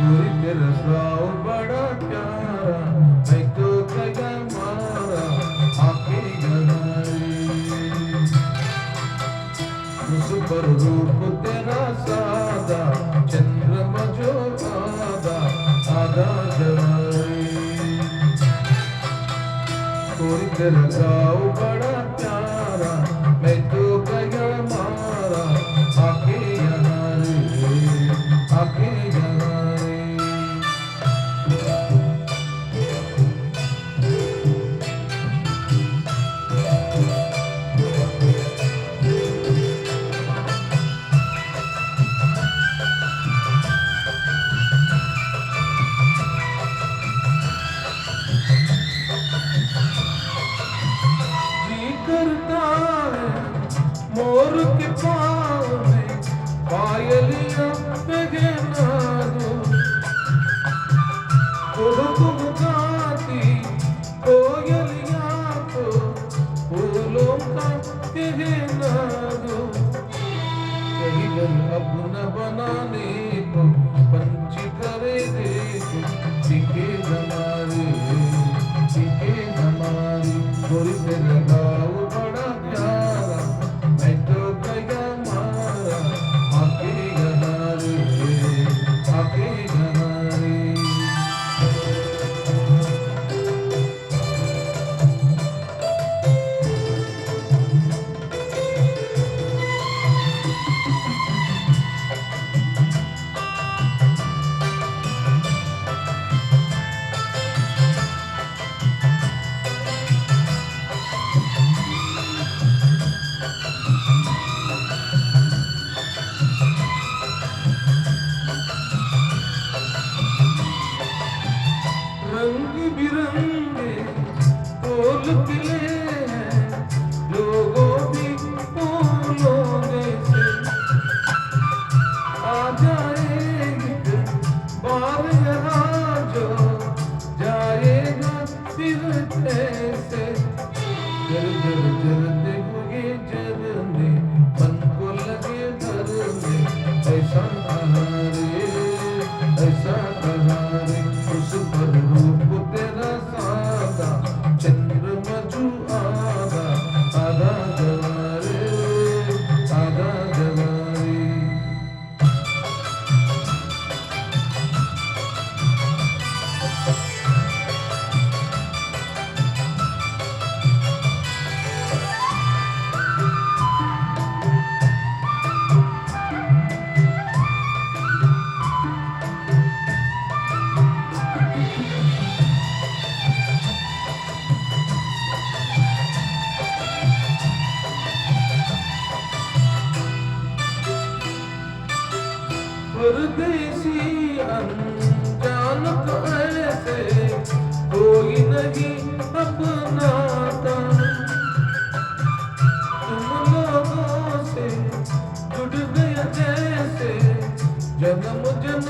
कोई तेरा गाँव बड़ा प्यारा, मैं तो गया मारा आके गहरी। उस पर रूप तेरा सादा, चंद्रमा जो आधा आधा जवारी। कोई तेरा गाँव बड़ा प्यारा, मैं तो गया मारा आके यहाँ रे, आके यहाँ रे। जी करता है मोर के पाँव में पायलियाँ पहना दूं, तुम गाती कोयलियाँ को फूलों का कहना दूं। कहीं घर अपना बनाने को पंछी करे देखो, टिके हमारे, टिके हमारी। कोई तेरा गाँव बड़ा प्यारा, मैं तो गया मारा आके यहाँ रे, आके यहाँ रे। रंग बिरंगे फूल खिले हैं, लोगों भी फूलों जैसे। आ जाएगी बार यहाँ जो जाएगा फिर कैसे। जर जर जरते हुए जरने मन को लगे धरने, ऐसा कहाँ रे, ऐसा कहाँ रे। उस पर रूप तेरा सादा, चंद्रमा जो आधा आधा जवारे, आधा जवारे। परदेसी अनजान तो ऐसे कोई नहीं अपनाता, तुम लोगों से जुड़ गया जैसे जन्म जन्म